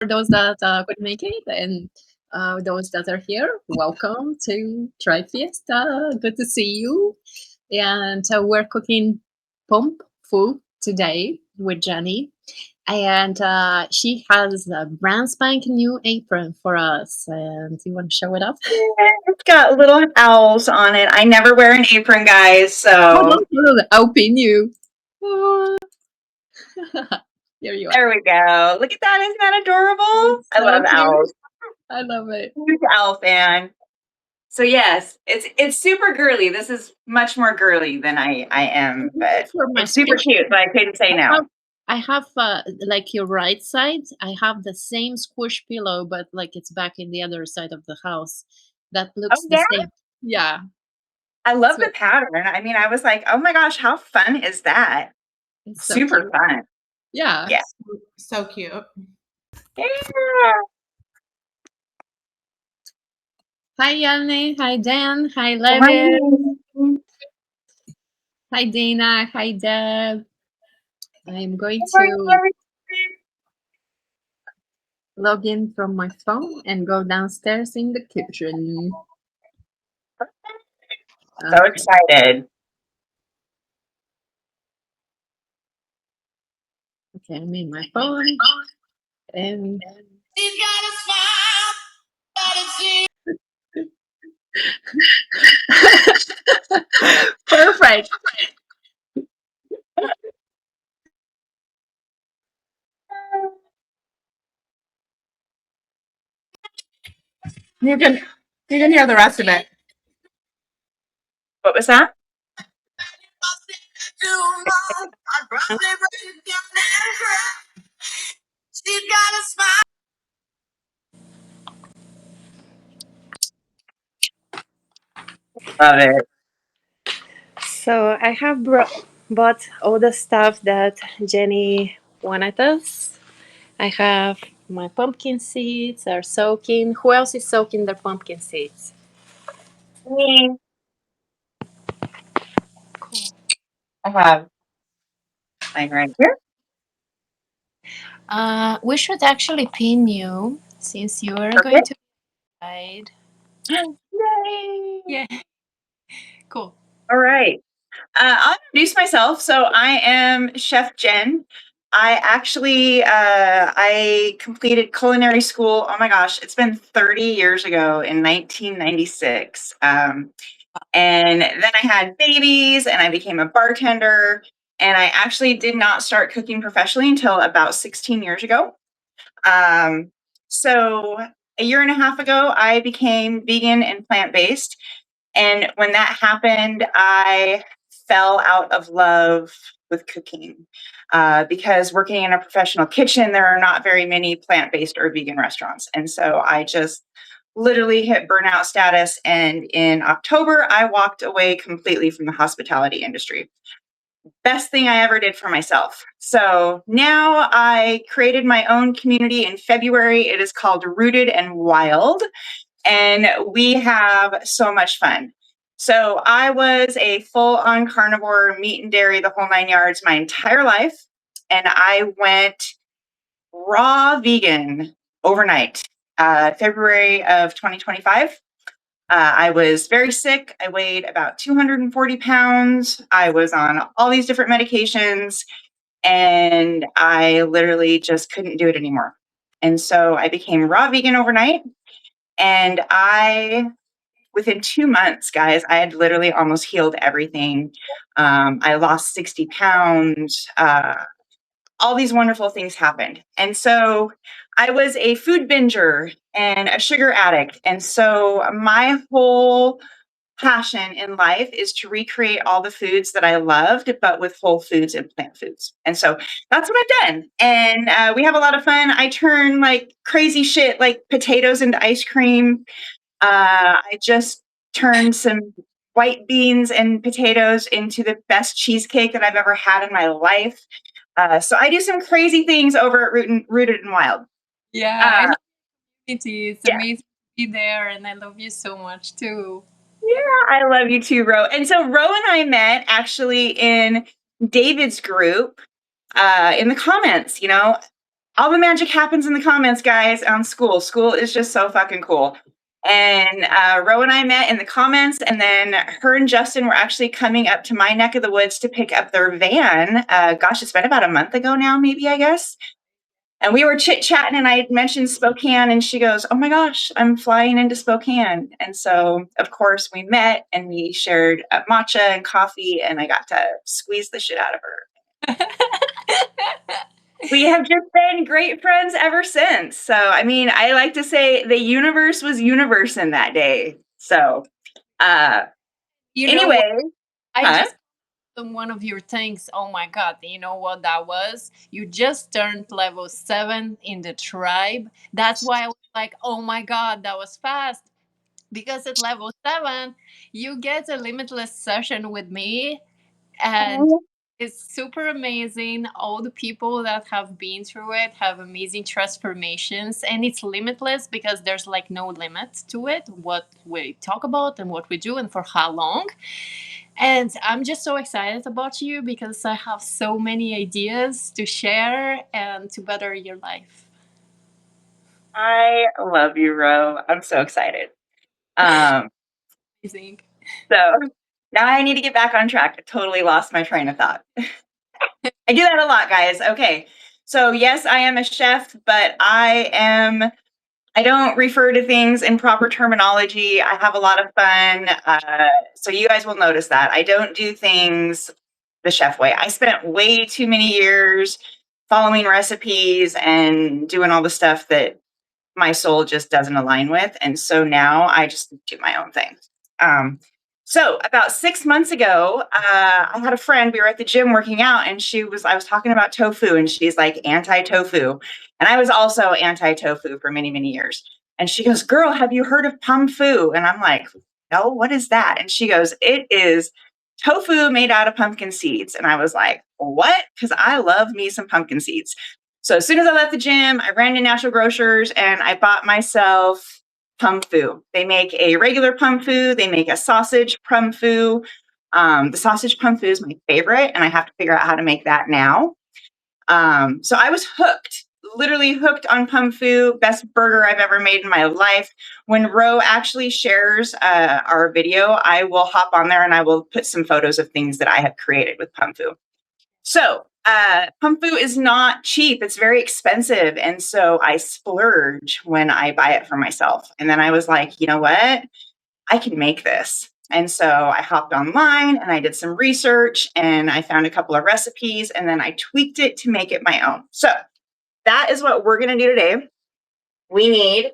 For those that could make it, and those that are here, welcome to Try Fiesta. Good to see you. And we're cooking pump food today with Jenny. And she has a brand spanking new apron for us. And do you want to show it up? It's got little owls on it. I never wear an apron, guys, Hold so on, I'll pin you. Here you are. there we go. Look at that. Isn't that adorable? I So love cute. owls. I love it. Huge owl fan. So yes, it's super girly. This is much more girly than I am, but For my it's super cute. But I couldn't say no. I have like your right side. I have the same squish pillow, but like it's back in the other side of the house. That Oh looks the yeah, same. Yeah. I love So the pattern. I mean, I was like, oh my gosh, how fun is that? it's so Super cute. fun. Yeah. Yeah. So cute. Yeah. Hi Yanni. Hi Dan. Hi Good Levi. morning. Hi Dana. Hi Deb. I'm going Good morning, to everyone. log in from my phone and go downstairs in the kitchen. So excited. Okay, I'm in my phone. And She's got a smile, but it's perfect. You can hear the rest of it. What was that? too long. I'd probably break down and cry. She's got a smile. Love it. So I have bought all the stuff that Jenny wanted us. I have my pumpkin seeds are soaking. Who else is soaking their pumpkin seeds? Me. I have mine right here. We should actually pin you since you are going Okay. to guide. Yay. Yeah, cool. All right. I'll introduce myself. So I am Chef Jen. I completed culinary school. Oh my gosh, it's been 30 years ago in 1996. And then I had babies and I became a bartender. And I actually did not start cooking professionally until about 16 years ago. So a year and a half ago, I became vegan and plant-based. And when that happened, I fell out of love with cooking because working in a professional kitchen, there are not very many plant-based or vegan restaurants. And so I just literally hit burnout status. And in October, I walked away completely from the hospitality industry. Best thing I ever did for myself. So now I created my own community in February. It is called Rooted and Wild, and we have so much fun. So I was a full-on carnivore, meat and dairy, the whole 9 yards, my entire life, and I went raw vegan overnight, February of 2025. I was very sick. I weighed about 240 pounds. I was on all these different medications, and I literally just couldn't do it anymore. And so I became raw vegan overnight. And within 2 months, guys, I had literally almost healed everything. I lost 60 pounds. All these wonderful things happened. And so I was a food binger and a sugar addict. And so my whole passion in life is to recreate all the foods that I loved, but with whole foods and plant foods. And so that's what I've done. And we have a lot of fun. I turn like crazy shit like potatoes into ice cream. I just turned some white beans and potatoes into the best cheesecake that I've ever had in my life. So I do some crazy things over at Rooted and Wild. Yeah, I love it. It's Yeah. amazing to be there, and I love you so much too. Yeah, I love you too, Ro. And so Ro and I met actually in David's group in the comments. all the magic happens in the comments, guys, on school. School is just so fucking cool. And Ro and I met in the comments, and then her and Justin were actually coming up to my neck of the woods to pick up their van. Gosh, it's been about a month ago now, maybe, I guess. And we were chit-chatting, and I had mentioned Spokane, and she goes, oh my gosh, I'm flying into Spokane. And so, of course, we met, and we shared matcha and coffee, and I got to squeeze the shit out of her. We have just been great friends ever since. So, I mean, I like to say the universe was universe in that day. So, anyway. I just on one of your things. Oh my God, you know what that was? You just turned level 7 in the tribe. That's why I was like, oh my God, that was fast. Because at level 7, you get a limitless session with me, and it's super amazing. All the people that have been through it have amazing transformations, and it's limitless because there's like no limit to it, what we talk about and what we do and for how long. And I'm just so excited about you because I have so many ideas to share and to better your life. I love you, Ro. I'm so excited. Amazing. So now I need to get back on track. I totally lost my train of thought. I do that a lot, guys. Okay. So yes, I am a chef, but I don't refer to things in proper terminology. I have a lot of fun. So you guys will notice that. I don't do things the chef way. I spent way too many years following recipes and doing all the stuff that my soul just doesn't align with. And so now I just do my own thing. So about 6 months ago, I had a friend, we were at the gym working out, and I was talking about tofu, and she's like anti-tofu. And I was also anti-tofu for many, many years. And she goes, girl, have you heard of PUMFU? And I'm like, no, what is that? And she goes, it is tofu made out of pumpkin seeds. And I was like, what? Because I love me some pumpkin seeds. So as soon as I left the gym, I ran to Natural Grocers and I bought myself PUMFU. They make a regular PUMFU. They make a sausage PUMFU. The sausage PUMFU is my favorite, and I have to figure out how to make that now. So I was hooked, literally hooked on PUMFU. Best burger I've ever made in my life. When Ro actually shares our video, I will hop on there and I will put some photos of things that I have created with PUMFU. So PUMFU is not cheap. It's very expensive. And so I splurge when I buy it for myself. And then I was like, you know what? I can make this. And so I hopped online and I did some research and I found a couple of recipes and then I tweaked it to make it my own. So that is what we're going to do today. We need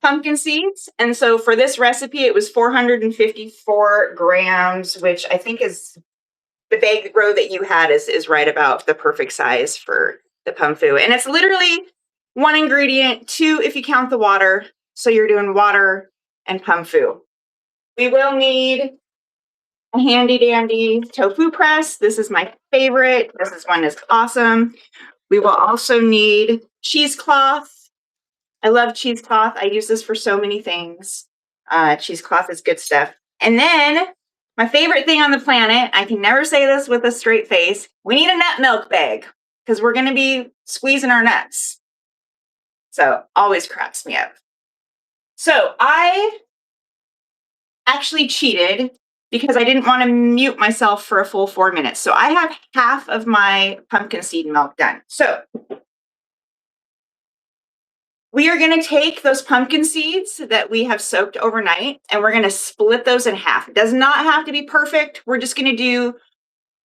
pumpkin seeds. And so for this recipe, it was 454 grams, which I think is the bag row that you had is right about the perfect size for the PUMFU. And it's literally 1 ingredient, 2 if you count the water. So you're doing water and PUMFU. We will need a handy dandy tofu press. This is my favorite. This one is awesome. We will also need cheesecloth. I love cheesecloth. I use this for so many things. Cheesecloth is good stuff. And then my favorite thing on the planet, I can never say this with a straight face, we need a nut milk bag because we're going to be squeezing our nuts. So always cracks me up. So I actually cheated because I didn't want to mute myself for a full 4 minutes. So I have half of my pumpkin seed milk done. So we are going to take those pumpkin seeds that we have soaked overnight and we're going to split those in half. It does not have to be perfect. We're just going to do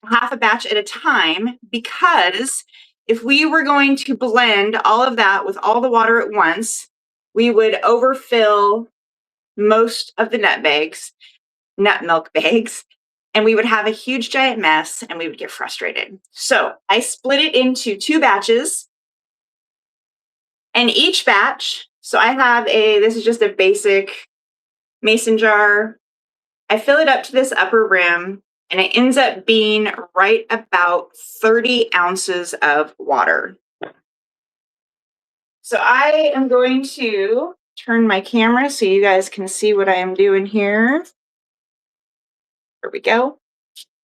half a batch at a time because if we were going to blend all of that with all the water at once, we would overfill most of the nut milk bags, and we would have a huge giant mess and we would get frustrated. So I split it into 2 batches. And each batch, so I have this is just a basic mason jar. I fill it up to this upper rim and it ends up being right about 30 ounces of water. So I am going to turn my camera so you guys can see what I am doing here. There we go.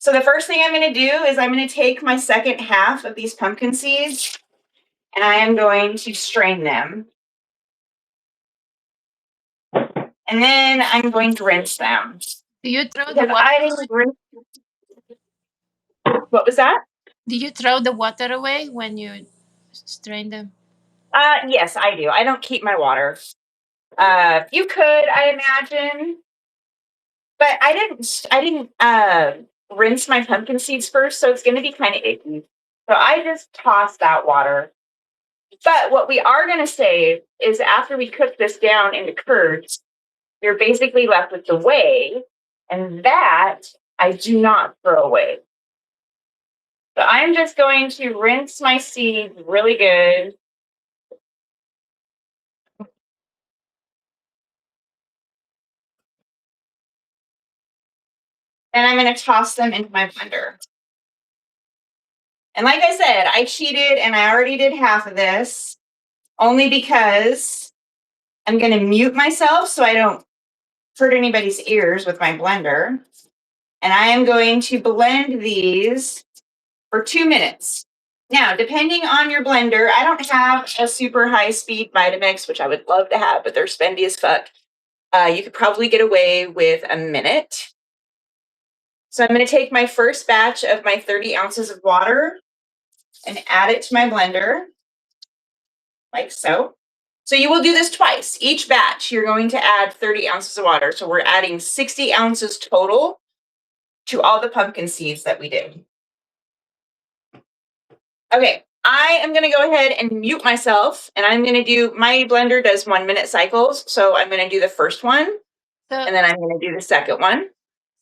So the first thing I'm going to do is I'm going to take my second half of these pumpkin seeds and I am going to strain them. And then I'm going to rinse them. Do you throw the Because water? I didn't rinse. What was that? Do you throw the water away when you strain them? Yes, I do. I don't keep my water. You could, I imagine, but I didn't rinse my pumpkin seeds first, so it's going to be kind of icky. So I just toss that water. But what we are going to save is after we cook this down into curds, you're basically left with the whey, and that I do not throw away. So I'm just going to rinse my seeds really good. And I'm going to toss them into my blender. And like I said, I cheated and I already did half of this only because I'm going to mute myself so I don't hurt anybody's ears with my blender. And I am going to blend these for 2 minutes. Now, depending on your blender, I don't have a super high speed Vitamix, which I would love to have, but they're spendy as fuck. You could probably get away with a minute. So I'm going to take my first batch of my 30 ounces of water and add it to my blender, like so. So you will do this twice. Each batch, you're going to add 30 ounces of water. So we're adding 60 ounces total to all the pumpkin seeds that we did. Okay, I am going to go ahead and mute myself, and I'm going to do, my blender does 1 minute cycles. So I'm going to do the first one, and then I'm going to do the second one.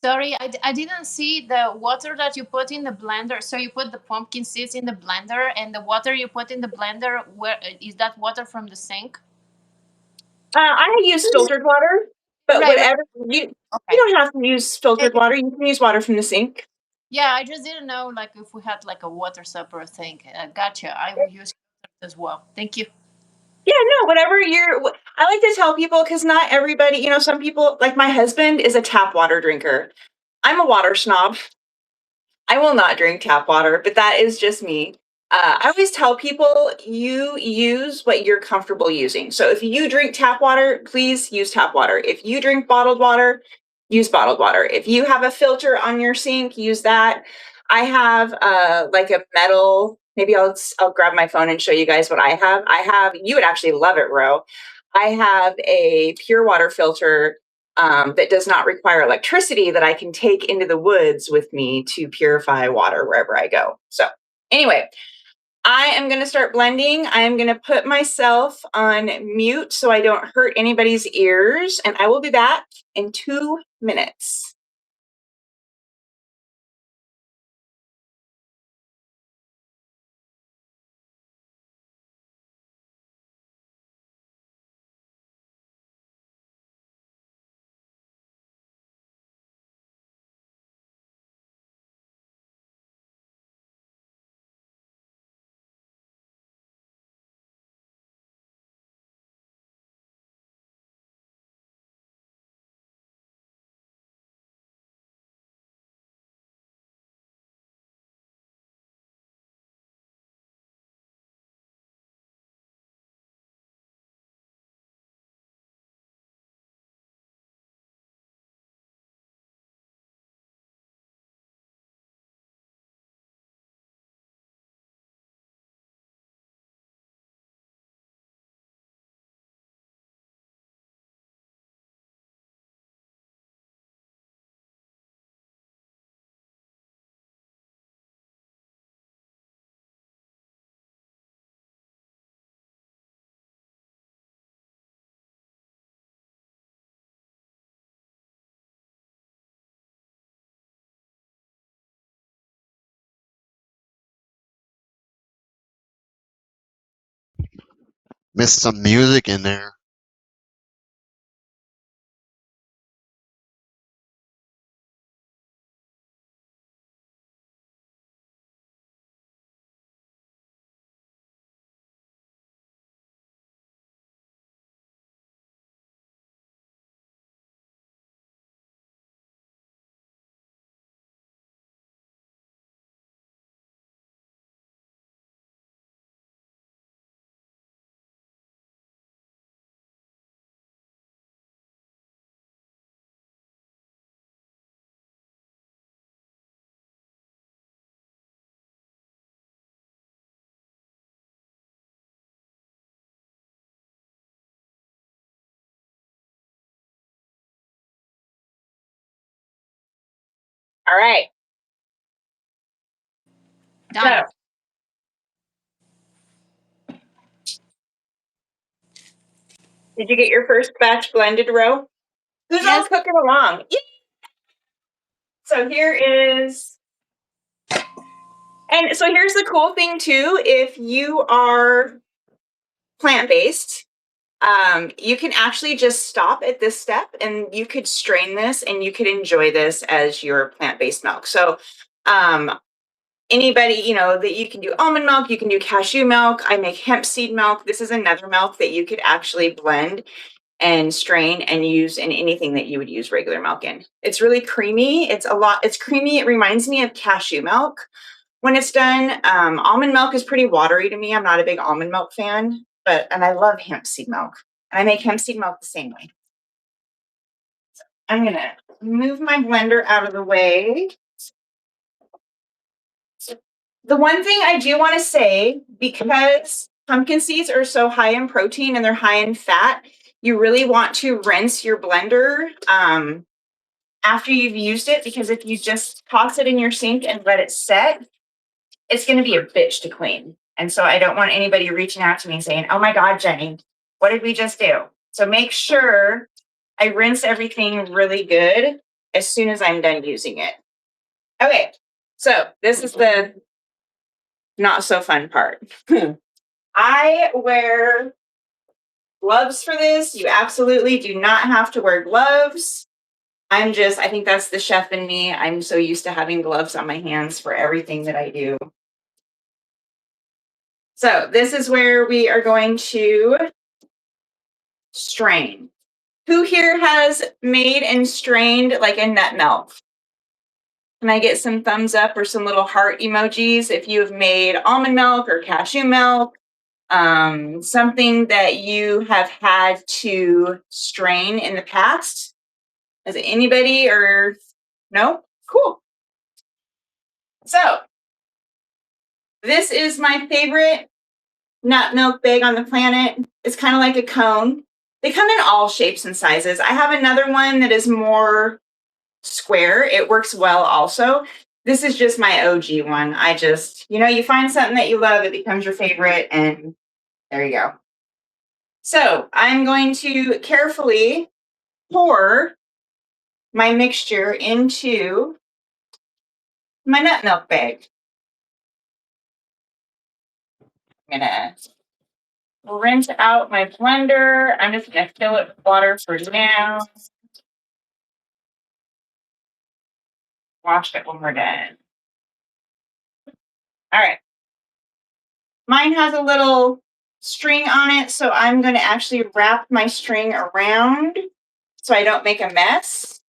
Sorry, I didn't see the water that you put in the blender. So you put the pumpkin seeds in the blender, and the water you put in the blender, where is that water from the sink? I use filtered water, but Right. whatever, you don't have to use filtered water. You can use water from the sink. Yeah, I just didn't know, like, if we had like a water supper thing. Gotcha. I will use as well. Thank you. Yeah, no, whatever I like to tell people, because not everybody, some people, like my husband is a tap water drinker. I'm a water snob. I will not drink tap water, but that is just me. I always tell people you use what you're comfortable using. So if you drink tap water, please use tap water. If you drink bottled water, use bottled water. If you have a filter on your sink, use that. I have like a metal, maybe I'll grab my phone and show you guys what I have. You would actually love it, Ro. I have a pure water filter that does not require electricity that I can take into the woods with me to purify water wherever I go. So anyway, I am going to start blending. I am going to put myself on mute so I don't hurt anybody's ears, and I will be back in 2 minutes. Missed some music in there. All right. Done. So, did you get your first batch blended, Ro? Who's all Yes. cooking along? Yay! So here is, and so here's the cool thing too. If you are plant-based, you can actually just stop at this step and you could strain this and you could enjoy this as your plant-based milk. So anybody, you know, that you can do almond milk, you can do cashew milk. I make hemp seed milk. This is another milk that you could actually blend and strain and use in anything that you would use regular milk in. It's really creamy. It's creamy. It reminds me of cashew milk when it's done. Almond milk is pretty watery to me. I'm not a big almond milk fan, and I love hemp seed milk. And I make hemp seed milk the same way. So I'm gonna move my blender out of the way. The one thing I do want to say, because pumpkin seeds are so high in protein and they're high in fat, you really want to rinse your blender after you've used it, because if you just toss it in your sink and let it set, it's going to be a bitch to clean. And so I don't want anybody reaching out to me saying, oh my God, Jenny, what did we just do? So make sure I rinse everything really good as soon as I'm done using it. Okay, so this is the not so fun part. I wear gloves for this. You absolutely do not have to wear gloves. I think that's the chef in me. I'm so used to having gloves on my hands for everything that I do. So this is where we are going to strain. Who here has made and strained like a nut milk? Can I get some thumbs up or some little heart emojis if you have made almond milk or cashew milk? Something that you have had to strain in the past? Is it anybody or no? Cool. So this is my favorite nut milk bag on the planet. It's kind of like a cone. They come in all shapes and sizes. I have another one that is more square. It works well also. This is just my OG one. You find something that you love, it becomes your favorite, and there you go. So I'm going to carefully pour my mixture into my nut milk bag. I'm gonna rinse out my blender. I'm just gonna fill it with water for now. Wash it when we're done. All right. Mine has a little string on it, so I'm going to actually wrap my string around so I don't make a mess.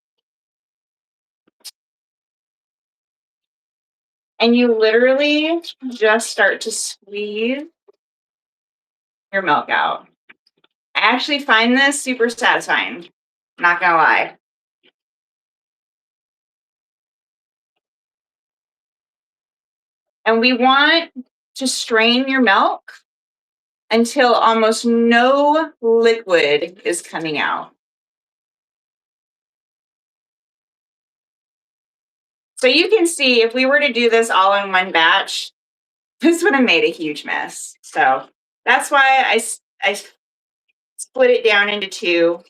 And you literally just start to squeeze your milk out. I actually find this super satisfying, not gonna lie. And we want to strain your milk until almost no liquid is coming out. So you can see if we were to do this all in one batch, this would have made a huge mess. So that's why I split it down into two.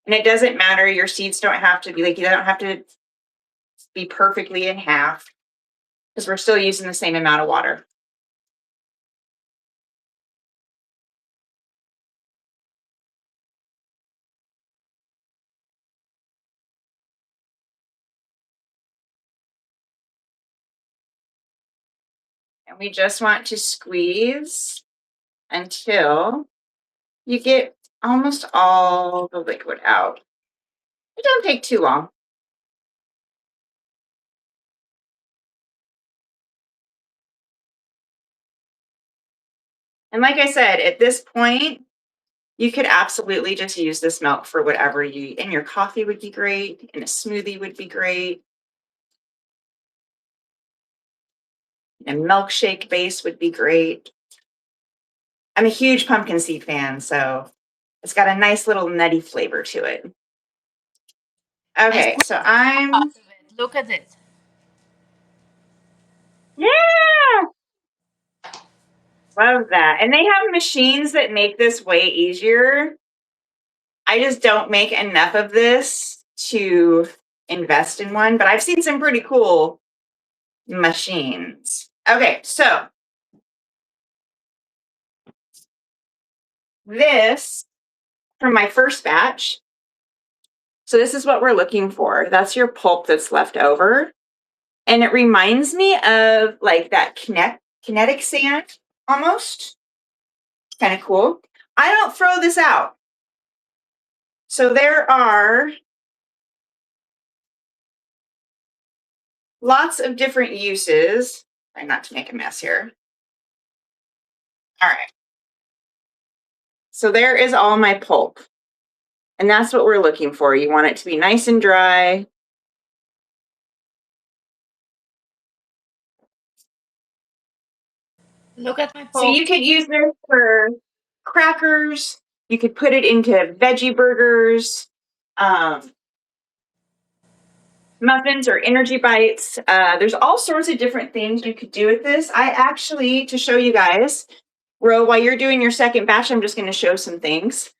And it doesn't matter. Your seeds don't have to be you don't have to be perfectly in half because we're still using the same amount of water. And we just want to squeeze until you get almost all the liquid out. It don't take too long. And like I said, at this point, you could absolutely just use this milk for whatever you eat. And your coffee would be great, and a smoothie would be great. A milkshake base would be great. I'm a huge pumpkin seed fan, so it's got a nice little nutty flavor to it. Okay, so Look at it. Yeah. Love that. And they have machines that make this way easier. I just don't make enough of this to invest in one, but I've seen some pretty cool machines. Okay, so this from my first batch. So this is what we're looking for. That's your pulp that's left over. And it reminds me of like that kinetic sand almost. Kind of cool. I don't throw this out. So there are lots of different uses. Try not to make a mess here. All right. So there is all my pulp. And that's what we're looking for. You want it to be nice and dry. Look at my So pulp. you could use this for crackers. You could put it into veggie burgers, muffins or energy bites. There's all sorts of different things you could do with this. I actually, to show you guys, Ro, while you're doing your second batch, I'm just going to show some things.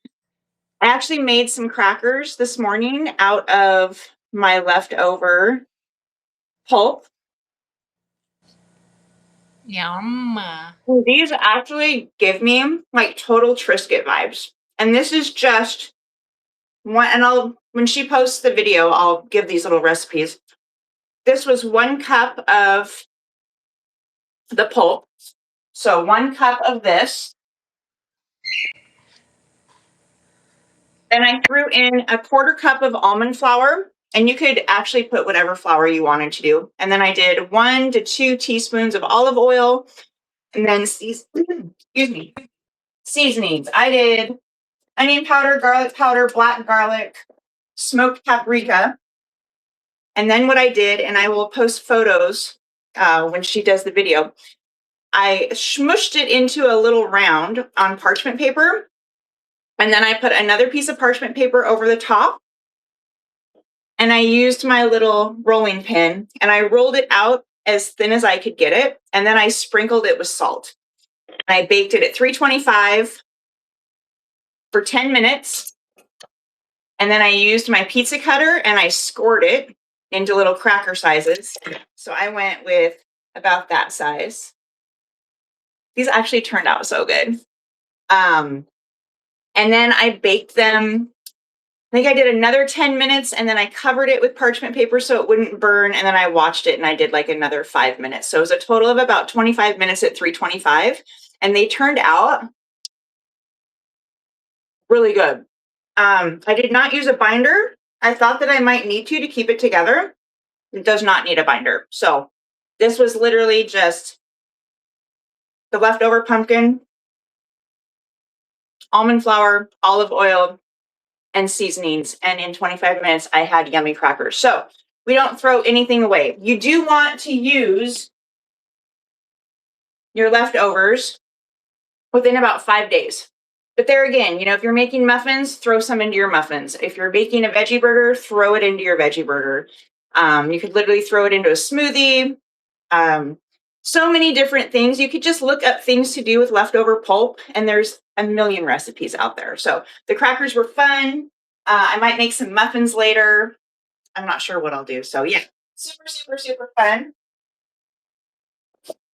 I actually made some crackers this morning out of my leftover pulp. Yum. These actually give me like total Triscuit vibes. And this is just one, and when she posts the video, I'll give these little recipes. This was 1 cup of the pulp. So 1 cup of this. Then I threw in a 1/4 cup of almond flour, and you could actually put whatever flour you wanted to do. And then I did 1 to 2 teaspoons of olive oil, and then seasonings. I did onion powder, garlic powder, black garlic, smoked paprika. And then what I did, and I will post photos when she does the video, I smushed it into a little round on parchment paper. And then I put another piece of parchment paper over the top. And I used my little rolling pin and I rolled it out as thin as I could get it. And then I sprinkled it with salt. And I baked it at 325 for 10 minutes. And then I used my pizza cutter and I scored it into little cracker sizes. So I went with about that size. These actually turned out so good. And then I baked them. I think I did another 10 minutes and then I covered it with parchment paper so it wouldn't burn. And then I watched it and I did like another 5 minutes. So it was a total of about 25 minutes at 325. And they turned out really good. I did not use a binder. I thought that I might need to keep it together. It does not need a binder. So this was literally just the leftover pumpkin, almond flour, olive oil, and seasonings. And in 25 minutes, I had yummy crackers. So we don't throw anything away. You do want to use your leftovers within about 5 days. But there again, if you're making muffins, throw some into your muffins. If you're baking a veggie burger, throw it into your veggie burger. You could literally throw it into a smoothie. So many different things. You could just look up things to do with leftover pulp, and there's a million recipes out there. So the crackers were fun. I might make some muffins later. I'm not sure what I'll do. So yeah, super, super, super fun.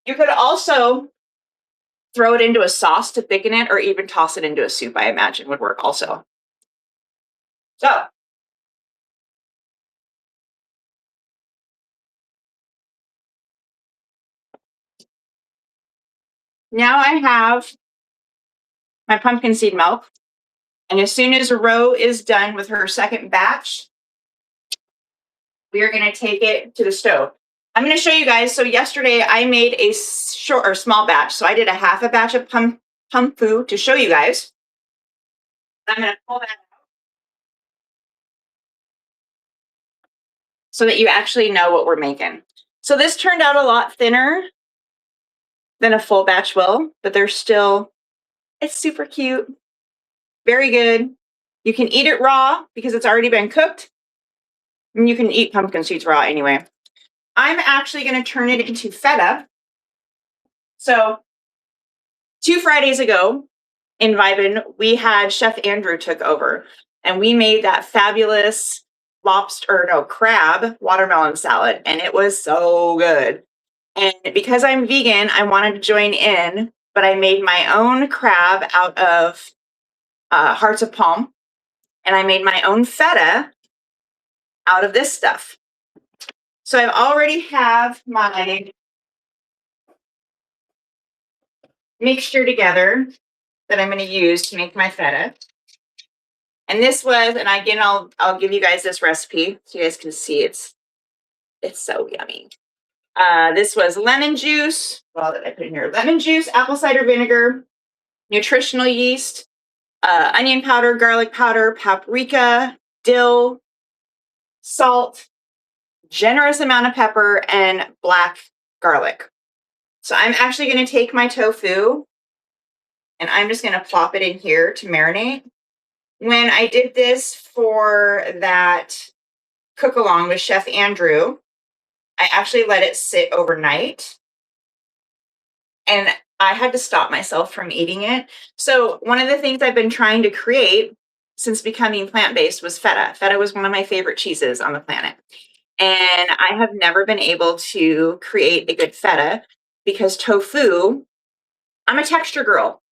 You could also throw it into a sauce to thicken it, or even toss it into a soup, I imagine would work also. So now I have my pumpkin seed milk. And as soon as Ro is done with her second batch, we are going to take it to the stove. I'm going to show you guys. So yesterday I made a small batch. So I did a half a batch of TOFU to show you guys. I'm going to pull that out so that you actually know what we're making. So this turned out a lot thinner than a full batch will, but it's super cute. Very good. You can eat it raw because it's already been cooked. And you can eat pumpkin seeds raw anyway. I'm actually going to turn it into feta So 2 Fridays ago in Vibin, we had Chef Andrew took over, and we made that fabulous crab watermelon salad, and it was so good. And because I'm vegan, I wanted to join in, but I made my own crab out of hearts of palm, and I made my own feta out of this stuff. So I already have my mixture together that I'm going to use to make my feta. And this was, and again, I'll give you guys this recipe so you guys can see it's so yummy. This was lemon juice. Well, that I put in here: lemon juice, apple cider vinegar, nutritional yeast, onion powder, garlic powder, paprika, dill, salt, generous amount of pepper, and black garlic. So I'm actually going to take my tofu and I'm just going to plop it in here to marinate. When I did this for that cook along with Chef Andrew, I actually let it sit overnight, and I had to stop myself from eating it. So one of the things I've been trying to create since becoming plant-based was feta. Feta was one of my favorite cheeses on the planet. And I have never been able to create a good feta because tofu, I'm a texture girl.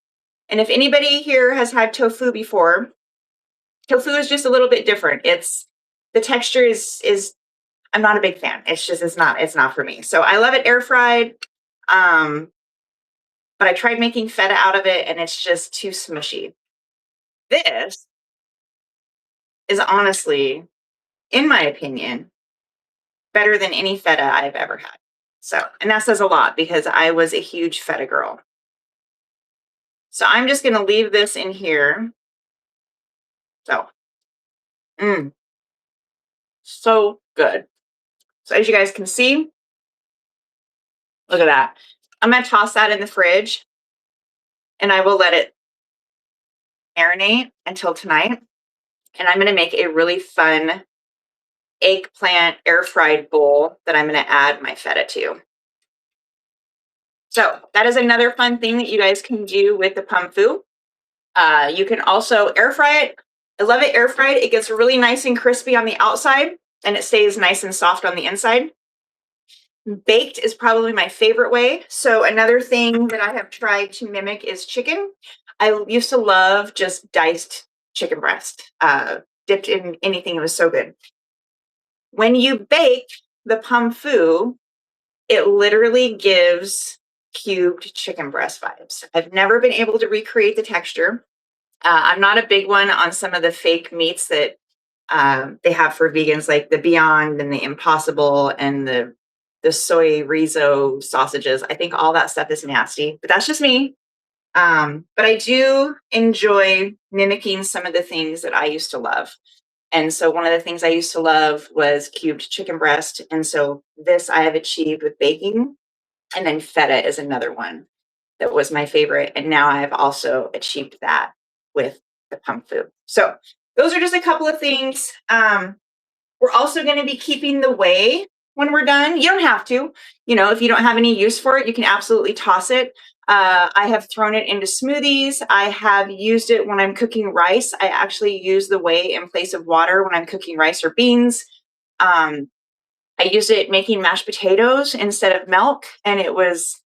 And if anybody here has had tofu before, tofu is just a little bit different. The texture is I'm not a big fan. It's not for me. So I love it air fried. But I tried making feta out of it and it's just too smushy. This is honestly, in my opinion, better than any feta I've ever had. So, and that says a lot because I was a huge feta girl. So I'm just going to leave this in here. So, so good. So as you guys can see, look at that. I'm going to toss that in the fridge and I will let it marinate until tonight. And I'm going to make a really fun eggplant air fried bowl that I'm going to add my feta to. So that is another fun thing that you guys can do with the POMFU. You can also air fry it. I love it air fried. It gets really nice and crispy on the outside and it stays nice and soft on the inside. Baked is probably my favorite way. So another thing that I have tried to mimic is chicken. I used to love just diced chicken breast, dipped in anything. It was so good. When you bake the POMFU, it literally gives cubed chicken breast vibes. I've never been able to recreate the texture. I'm not a big one on some of the fake meats that they have for vegans, like the Beyond and the Impossible and the soy riso sausages. I think all that stuff is nasty, but that's just me. But I do enjoy mimicking some of the things that I used to love. And so one of the things I used to love was cubed chicken breast. And so this I have achieved with baking. And then feta is another one that was my favorite. And now I have also achieved that with the POMFU. So those are just a couple of things. We're also going to be keeping the whey when we're done. You don't have to, if you don't have any use for it, you can absolutely toss it. I have thrown it into smoothies. I have used it when I'm cooking rice. I actually use the whey in place of water when I'm cooking rice or beans. I use it making mashed potatoes instead of milk, and it was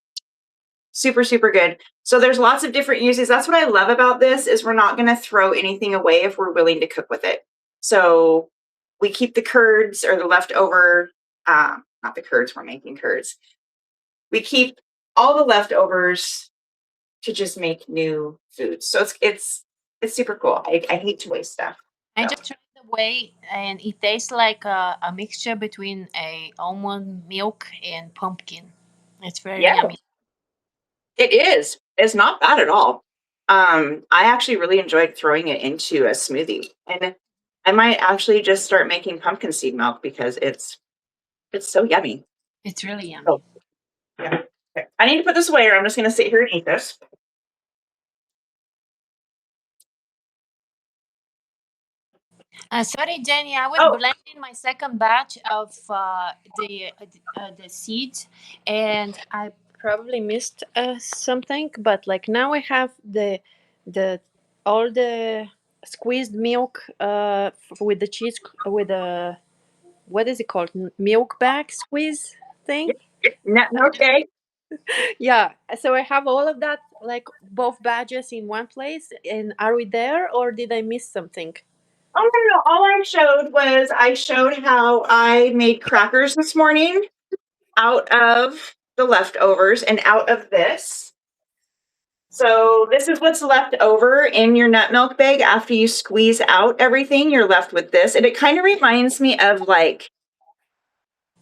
super, super good. So there's lots of different uses. That's what I love about this is we're not going to throw anything away if we're willing to cook with it. So we keep the curds or the leftover, not the curds, we're making curds. We keep all the leftovers to just make new foods. So it's super cool. I hate to waste stuff. I just tried the whey, and it tastes like a mixture between a almond milk and pumpkin. It's very yummy. It is. It's not bad at all. I actually really enjoyed throwing it into a smoothie, and I might actually just start making pumpkin seed milk because it's so yummy. It's really yummy. Oh, yeah. Okay. I need to put this away, or I'm just going to sit here and eat this. Sorry, Jenny, I was blending my second batch of the seeds, and I probably missed something, but like now I have the all the squeezed milk with the cheese with the what is it called, milk bag squeeze thing. Okay. Yeah, so I have all of that, like both badges in one place. And are we there, or did I miss something? Oh no, no. All I showed how I made crackers this morning out of the leftovers and out of this. So this is what's left over in your nut milk bag after you squeeze out everything. You're left with this, and it kind of reminds me of like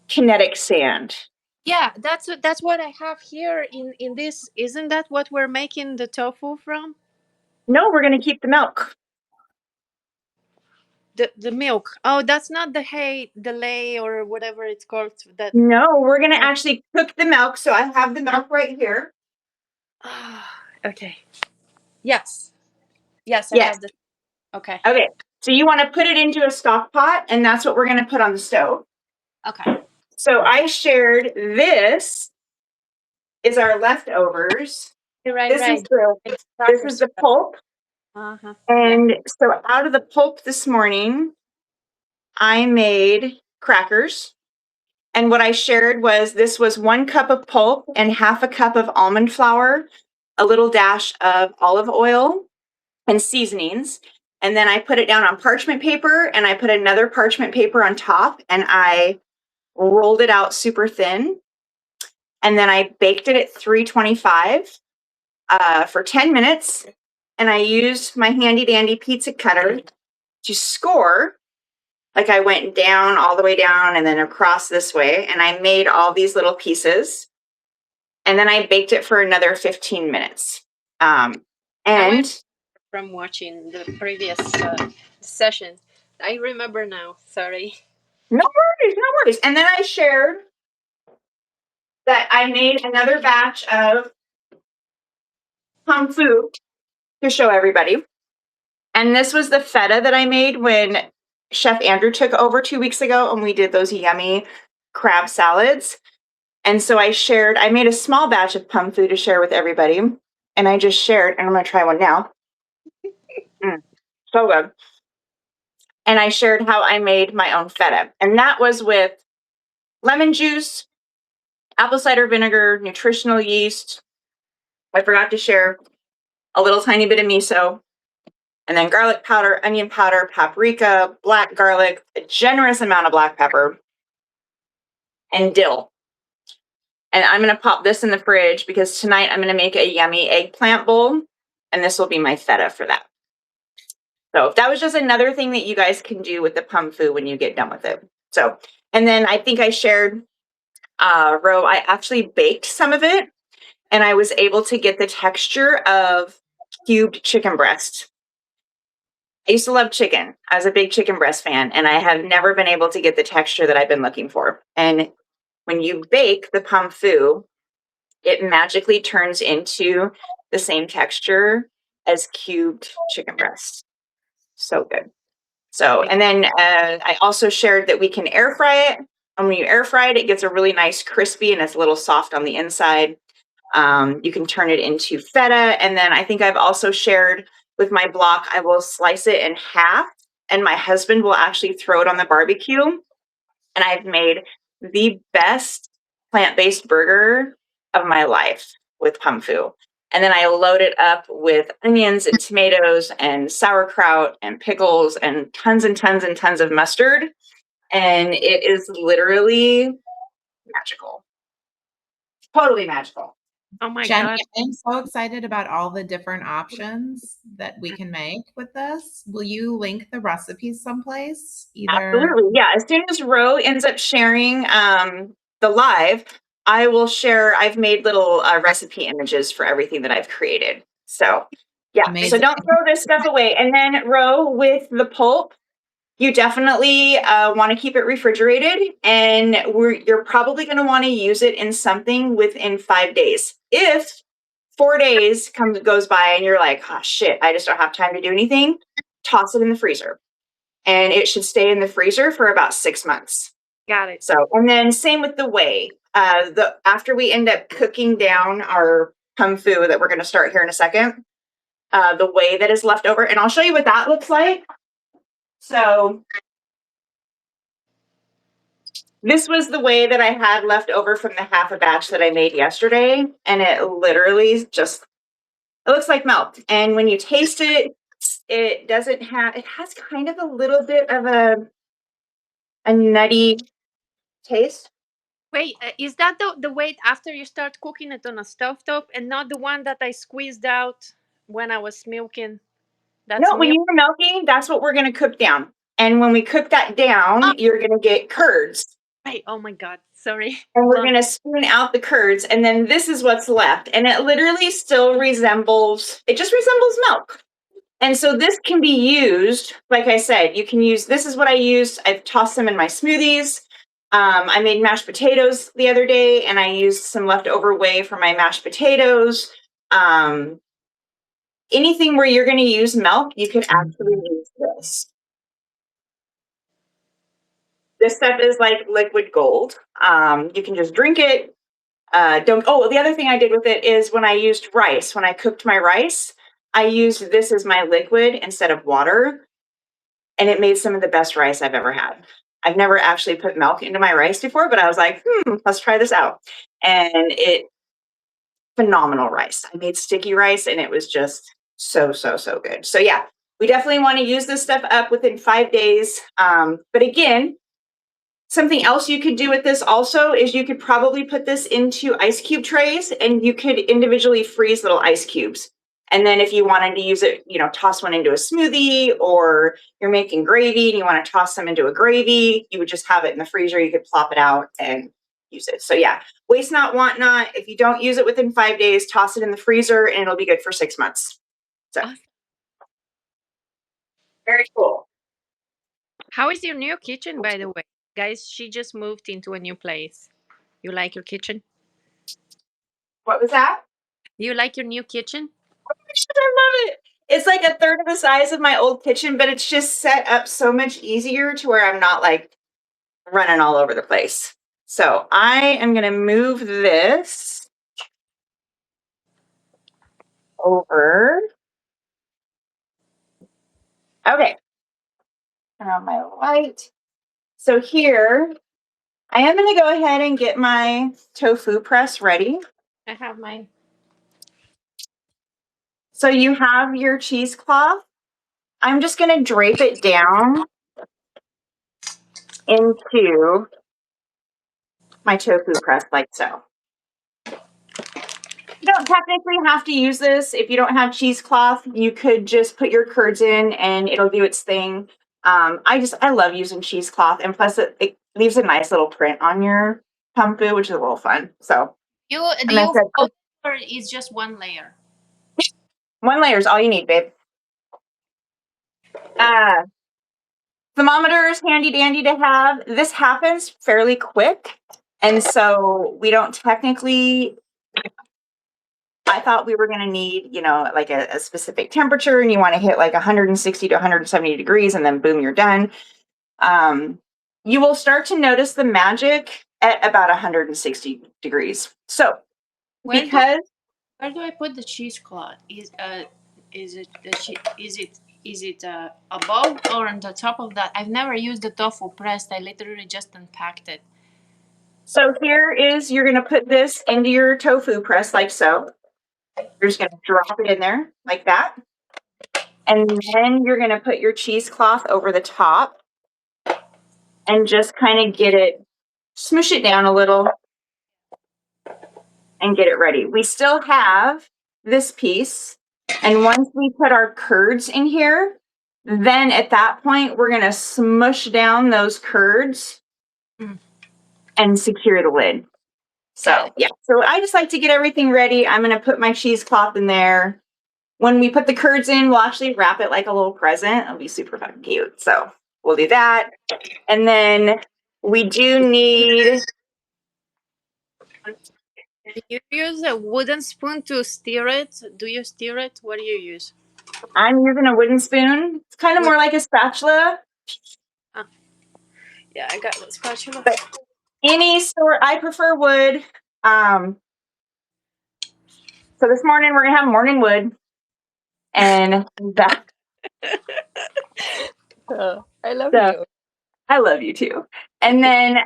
kinetic sand. Yeah, that's what I have here in this. Isn't that what we're making the tofu from? No, we're gonna keep the milk. The milk. Oh, that's not the hay, the lay, or whatever it's called. That. No, we're gonna actually cook the milk. So I have the milk right here. Okay. Yes. Yes, I Yes. have the. Okay. Okay. So you want to put it into a stock pot, and that's what we're gonna put on the stove. Okay. So I shared this is our leftovers. Right. This is the pulp. Uh-huh. And so out of the pulp this morning, I made crackers. And what I shared was this was 1 cup of pulp and half a cup of almond flour, a little dash of olive oil, and seasonings. And then I put it down on parchment paper, and I put another parchment paper on top, and I rolled it out super thin. And then I baked it at 325 for 10 minutes. And I used my handy dandy pizza cutter to score. Like I went down, all the way down, and then across this way. And I made all these little pieces. And then I baked it for another 15 minutes. And from watching the previous session, I remember now. Sorry. no worries. And then I shared that I made another batch of TOFU to show everybody. And this was the feta that I made when Chef Andrew took over 2 weeks ago, and we did those yummy crab salads. And so I made a small batch of TOFU to share with everybody. And I just shared, and I'm going to try one now. So good. And I shared how I made my own feta. And that was with lemon juice, apple cider vinegar, nutritional yeast. I forgot to share a little tiny bit of miso, and then garlic powder, onion powder, paprika, black garlic, a generous amount of black pepper, and dill. And I'm going to pop this in the fridge because tonight I'm going to make a yummy eggplant bowl, and this will be my feta for that. So that was just another thing that you guys can do with the TOFU when you get done with it. So, and then I think I shared, I actually baked some of it, and I was able to get the texture of cubed chicken breast. I used to love chicken. I was a big chicken breast fan, and I have never been able to get the texture that I've been looking for. And when you bake the TOFU, it magically turns into the same texture as cubed chicken breast. So good. So, and then I also shared that we can air fry it. And when you air fry it, it gets a really nice crispy, and it's a little soft on the inside. You can turn it into feta. And then I think I've also shared with my block, I will slice it in half, and my husband will actually throw it on the barbecue. And I've made the best plant-based burger of my life with TOFU. And then I load it up with onions and tomatoes and sauerkraut and pickles and tons and tons and tons of mustard. And it is literally magical. Totally magical. Oh my Jenny, God. I'm so excited about all the different options that we can make with this. Will you link the recipes someplace? Absolutely. Yeah. As soon as Ro ends up sharing the live, I will share. I've made little recipe images for everything that I've created. So, yeah. Amazing. So don't throw this stuff away. And then, Ro, with the pulp, you definitely want to keep it refrigerated, and you're probably going to want to use it in something within 5 days. If 4 days goes by and you're like, oh shit, I just don't have time to do anything, toss it in the freezer. And it should stay in the freezer for about 6 months. Got it. So, and then same with the whey. After we end up cooking down our TOFU that we're going to start here in a second, the whey that is left over, and I'll show you what that looks like. So this was the whey that I had left over from the half a batch that I made yesterday, and it literally just, it looks like milk. And when you taste it, it has kind of a little bit of a nutty taste. Wait, is that the wait after you start cooking it on a stovetop, and not the one that I squeezed out when I was milking? That's No, when milk. you were milking, that's what we're going to cook down. And when we cook that down, you're going to get curds. Right. Oh my God. Sorry. And we're going to spoon out the curds. And then this is what's left. And it literally still resembles milk. And so this can be used, like I said, you can use, this is what I used. I've tossed them in my smoothies. I made mashed potatoes the other day, and I used some leftover whey for my mashed potatoes. Anything where you're going to use milk, you could actually use this. This stuff is like liquid gold. You can just drink it. The other thing I did with it is when I used rice, when I cooked my rice, I used this as my liquid instead of water, and it made some of the best rice I've ever had. I've never actually put milk into my rice before, but I was like, let's try this out. And phenomenal rice. I made sticky rice, and it was just so good. So yeah, we definitely want to use this stuff up within 5 days. But again, something else you could do with this also is you could probably put this into ice cube trays, and you could individually freeze little ice cubes. And then if you wanted to use it, toss one into a smoothie, or you're making gravy and you want to toss some into a gravy, you would just have it in the freezer. You could plop it out and use it. So yeah, waste not, want not. If you don't use it within 5 days, toss it in the freezer and it'll be good for 6 months. So very cool. How is your new kitchen, by the way? Guys, she just moved into a new place. You like your kitchen? What was that? You like your new kitchen? I love it. It's like a third of the size of my old kitchen, but it's just set up so much easier to where I'm not like running all over the place. So I am going to move this over. Okay. Turn on my light. So here, I am going to go ahead and get my tofu press ready. I have mine. So you have your cheesecloth. I'm just going to drape it down into my tofu press like so. You don't technically have to use this. If you don't have cheesecloth, you could just put your curds in and it'll do its thing. I love using cheesecloth, and plus it leaves a nice little print on your TOFU, which is a little fun. So Do you fold it, or is just one layer? one layer is all you need, babe. Thermometer is handy dandy to have. This happens fairly quick, and so we don't technically. I thought we were going to need, like a specific temperature, and you want to hit like 160 to 170 degrees, and then boom, you're done. You will start to notice the magic at about 160 degrees. So, Where do I put the cheesecloth? Is it above or on the top of that? I've never used the tofu pressed. I literally just unpacked it. So here is, you're going to put this into your tofu press like so. You're just going to drop it in there like that. And then you're going to put your cheesecloth over the top and just kind of smoosh it down a little and get it ready. We still have this piece. And once we put our curds in here, then at that point, we're going to smush down those curds and secure the lid. So yeah, so I just like to get everything ready. I'm going to put my cheesecloth in there. When we put the curds in, we'll actually wrap it like a little present. It'll be super fucking cute. So we'll do that. And then we do need... Do you use a wooden spoon to stir it? Do you stir it? What do you use? I'm using a wooden spoon. It's kind of more like a spatula. Yeah, I got the spatula. Any sort, I prefer wood. So this morning we're gonna have morning wood, and that. I love So you. I love you too. And then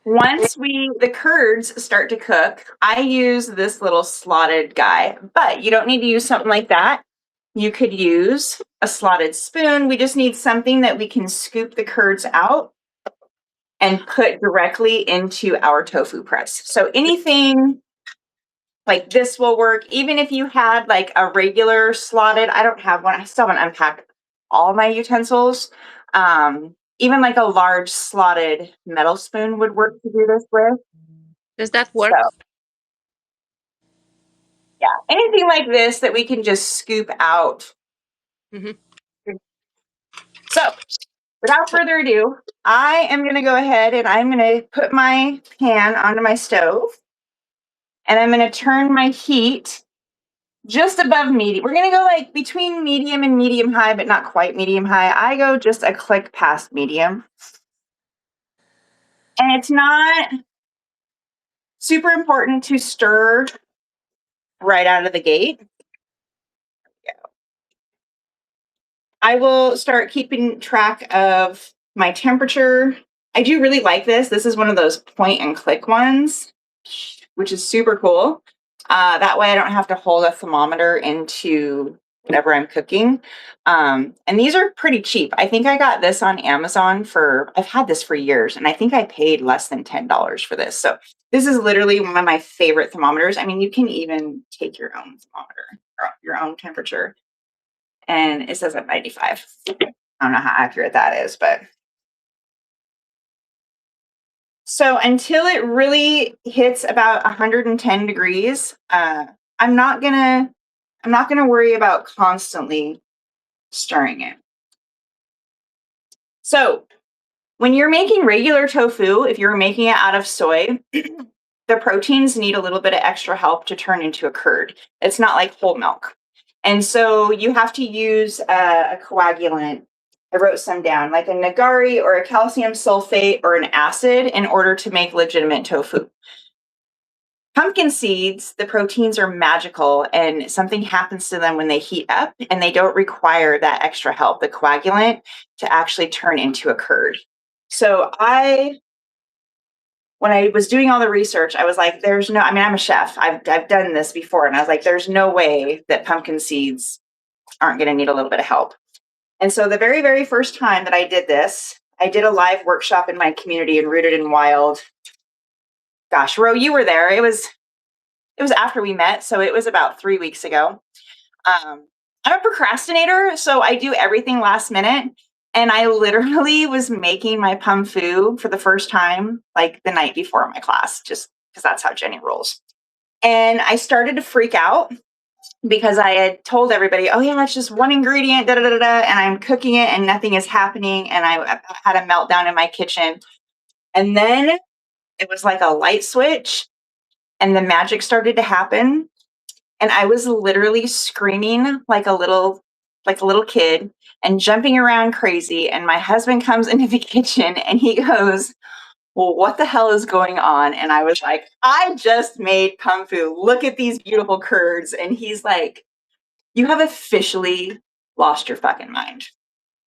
once the curds start to cook, I use this little slotted guy, but you don't need to use something like that. You could use a slotted spoon. We just need something that we can scoop the curds out and put directly into our tofu press. So anything like this will work. Even if you had like a regular slotted, I don't have one. I still haven't unpacked all my utensils. Even like a large slotted metal spoon would work to do this with. Does that So work? yeah, anything like this that we can just scoop out. Mhm. So without further ado, I am going to go ahead and I'm going to put my pan onto my stove, and I'm going to turn my heat just above medium. We're going to go like between medium and medium high, but not quite medium high. I go just a click past medium. And it's not super important to stir right out of the gate. I will start keeping track of my temperature. I do really like this. This is one of those point and click ones, which is super cool. That way I don't have to hold a thermometer into whatever I'm cooking. And these are pretty cheap. I think I got this on Amazon I've had this for years, and I think I paid less than $10 for this. So this is literally one of my favorite thermometers. I mean, you can even take your own thermometer, or your own temperature. And it says at 95. I don't know how accurate that is, but. So until it really hits about 110 degrees, I'm not gonna worry about constantly stirring it. So when you're making regular tofu, if you're making it out of soy, the proteins need a little bit of extra help to turn into a curd. It's not like whole milk. And so you have to use a coagulant. I wrote some down, like a nagari or a calcium sulfate or an acid, in order to make legitimate tofu. Pumpkin seeds, the proteins are magical, and something happens to them when they heat up, and they don't require that extra help, the coagulant, to actually turn into a curd. So when I was doing all the research, I was like, I'm a chef. I've done this before. And I was like, there's no way that pumpkin seeds aren't going to need a little bit of help. And so the very, very first time that I did this, I did a live workshop in my community in Rooted in Wild. Gosh, Ro, you were there. It was after we met. So it was about 3 weeks ago. I'm a procrastinator, so I do everything last minute. And I literally was making my pumfu for the first time, like the night before my class, just because that's how Jenny rolls. And I started to freak out because I had told everybody, oh yeah, it's just one ingredient, da da da da, and I'm cooking it and nothing is happening. And I had a meltdown in my kitchen. And then it was like a light switch, and the magic started to happen. And I was literally screaming like a little kid and jumping around crazy. And my husband comes into the kitchen and he goes, well, what the hell is going on? And I was like, I just made pumfu. Look at these beautiful curds. And he's like, you have officially lost your fucking mind.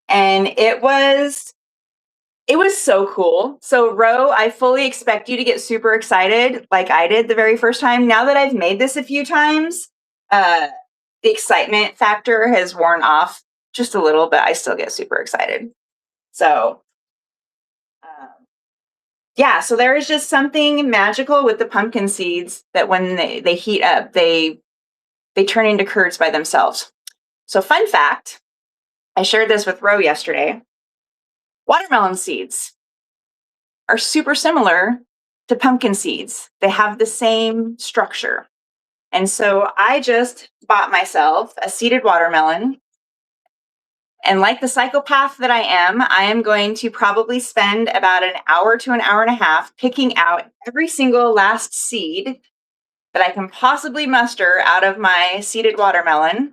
And it was so cool. So Ro, I fully expect you to get super excited like I did the very first time. Now that I've made this a few times, the excitement factor has worn off just a little, but I still get super excited. So yeah, so there is just something magical with the pumpkin seeds that when they heat up, they turn into curds by themselves. So fun fact, I shared this with Ro yesterday. Watermelon seeds are super similar to pumpkin seeds. They have the same structure. And so I just bought myself a seeded watermelon. And like the psychopath that I am going to probably spend about an hour to an hour and a half picking out every single last seed that I can possibly muster out of my seeded watermelon.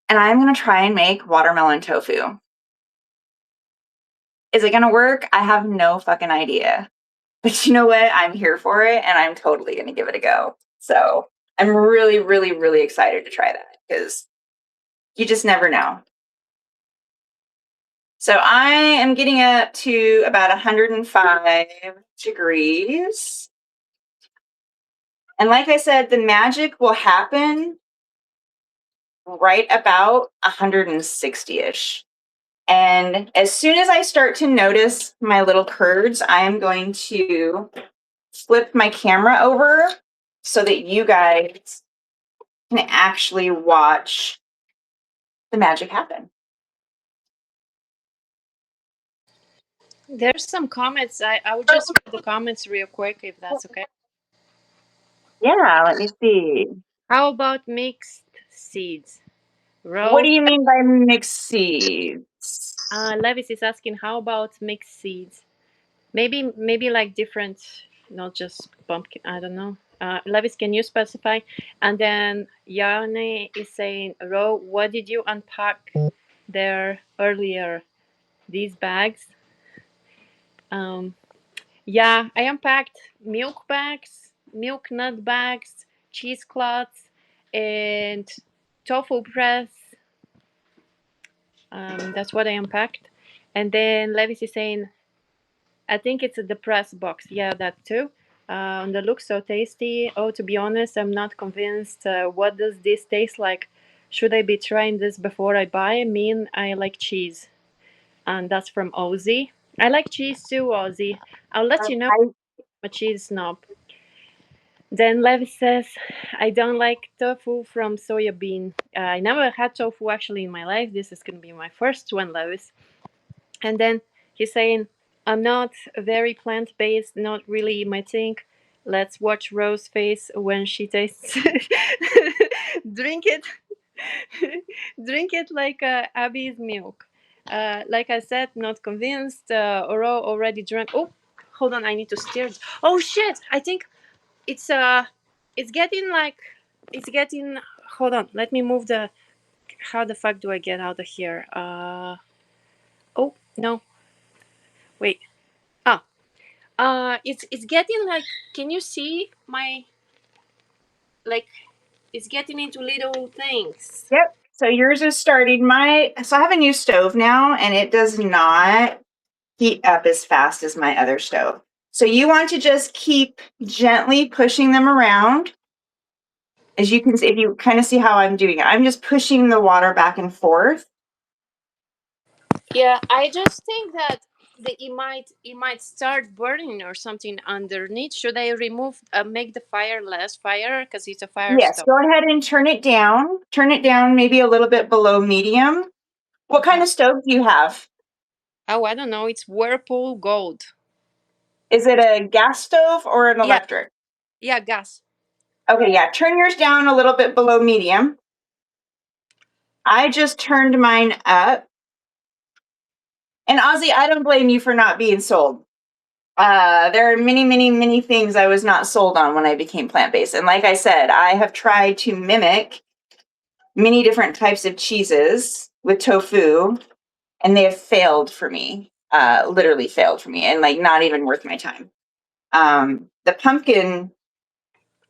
And I'm going to try and make watermelon tofu. Is it going to work? I have no fucking idea. But you know what? I'm here for it and I'm totally going to give it a go. So I'm really, really, really excited to try that because you just never know. So I am getting up to about 105 degrees. And like I said, the magic will happen right about 160-ish. And as soon as I start to notice my little curds, I am going to flip my camera over so that you guys can actually watch the magic happen. There's some comments. I will just read the comments real quick if that's okay. Yeah, let me see. How about mixed seeds? What do Raw. you mean by mixed seeds? Levis is asking, how about mixed seeds? Maybe like different, not just pumpkin. I don't know. Levis, can you specify? And then Yane is saying, Ro, what did you unpack there earlier? These bags. Yeah, I unpacked milk bags, milk nut bags, cheesecloths, and tofu press. That's what I unpacked. And then Levis is saying, I think it's the press box. Yeah, that too. The looks so tasty. Oh, to be honest, I'm not convinced. What does this taste like? Should I be trying this before I buy? I mean, I like cheese. And that's from Ozzy. I like cheese too, Ozzy. I'll let you know I, I'm a cheese snob. Then Levi says, I don't like tofu from soya bean. I never had tofu actually in my life. This is going to be my first one, Levis. And then he's saying, I'm not very plant based, not really my thing. Let's watch Rose face when she tastes. Drink it. Drink it like Abby's milk. Like I said, not convinced. Oro already drank. Oh, hold on, I need to steer. Oh shit! I think it's it's getting like it's getting. Hold on, let me move the. How the fuck do I get out of here? Oh no, wait. Ah, it's getting like. Can you see my like? It's getting into little things. yep. So yours is starting. So I have a new stove now, and it does not heat up as fast as my other stove. So you want to just keep gently pushing them around. As you can see, if you kind of see how I'm doing it, I'm just pushing the water back and forth. Yeah, I just think that it might start burning or something underneath. Should I remove make the fire less fire because it's a fire Yes, stove? go ahead and turn it down. Turn it down maybe a little bit below medium. What kind of stove do you have? Oh, I don't know. It's Whirlpool Gold. Is it a gas stove or an Yeah, electric? yeah, gas. Okay, yeah, turn yours down a little bit below medium. I just turned mine up. And Ozzy, I don't blame you for not being sold. There are many, many, many things I was not sold on when I became plant-based. And like I said, I have tried to mimic many different types of cheeses with tofu, and they have failed for me. Literally failed for me, and like not even worth my time. The pumpkin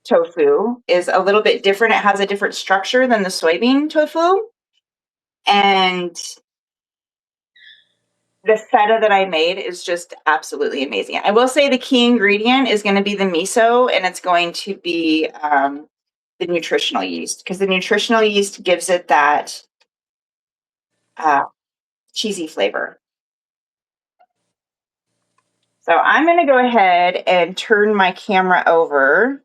tofu is a little bit different. It has a different structure than the soybean tofu. And the feta that I made is just absolutely amazing. I will say the key ingredient is going to be the miso, and it's going to be the nutritional yeast, because the nutritional yeast gives it that uh, cheesy flavor. So I'm going to go ahead and turn my camera over.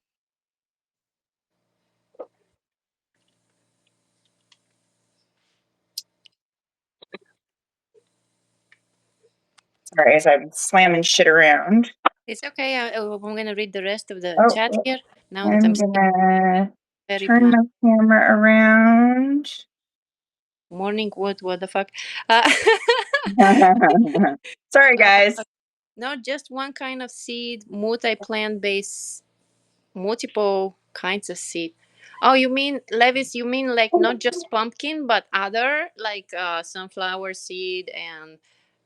Sorry, as I'm slamming shit around. It's okay. I'm gonna read the rest of the chat Oh, here now that I'm I'm seeing gonna very turn plant. my camera around. Morning wood. What the fuck? Uh, Sorry, guys. not just one kind of seed. Multi plant based. Multiple kinds of seed. Oh, you mean Levis? You mean like not just pumpkin, but other like sunflower seed and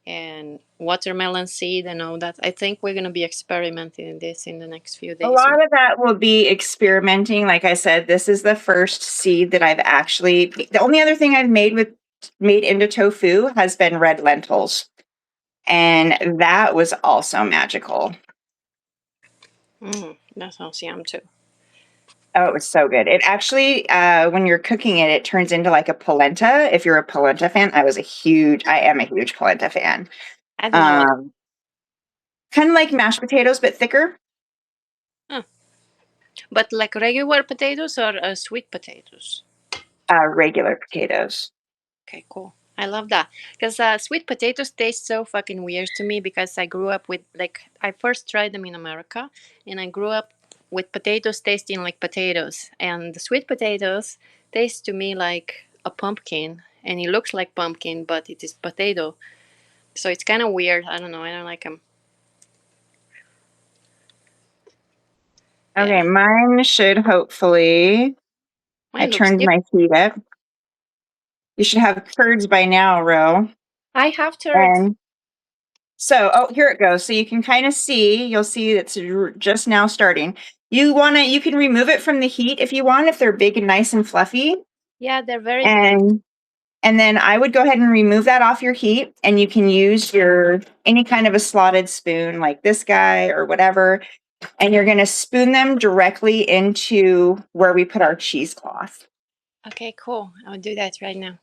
and watermelon seed and all that. I think we're gonna be experimenting in this in the next few A days. lot of that will be experimenting. Like I said, this is the first seed that I've actually. The only other thing I've made into tofu has been red lentils, and that was also magical. That sounds yum too. Oh, it was so good. It actually, when you're cooking it, it turns into like a polenta. If you're a polenta fan, I am a huge polenta fan. I don't know what. Kind of like mashed potatoes, but thicker. But like regular potatoes or sweet potatoes? Regular potatoes. Okay, cool. I love that because sweet potatoes taste so fucking weird to me because I grew up with like I first tried them in America and I grew up with potatoes tasting like potatoes and the sweet potatoes taste to me like a pumpkin and it looks like pumpkin but it is potato, so it's kind of weird. I don't know. I don't like them. Okay, Yeah, mine should hopefully. I mine looks turned different. my heat up. You should have curds by now, Ro. I have turds. And so, oh, here it goes. So you can kind of see, you'll see it's just now starting. You can remove it from the heat if you want, if they're big and nice and fluffy. Yeah, they're very big. And then I would go ahead and remove that off your heat, and you can use any kind of a slotted spoon like this guy or whatever, and you're going to spoon them directly into where we put our cheesecloth. Okay, cool. I'll do that right now.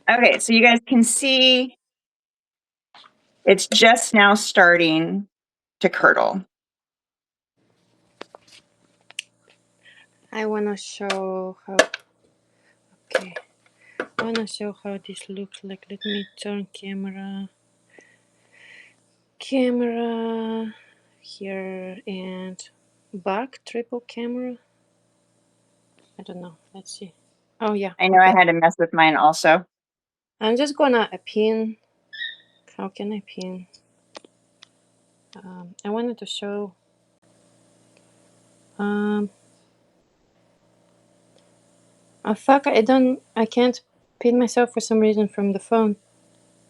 Okay, so you guys can see it's just now starting to curdle. I want to show how. Okay. I want to show how this looks like. Let me turn camera here and back, triple camera. I don't know. Let's see. Oh yeah. I know I Okay. had to mess with mine also. I'm just gonna pin. How can I pin? I wanted to show. Oh fuck! I can't pin myself for some reason from the phone.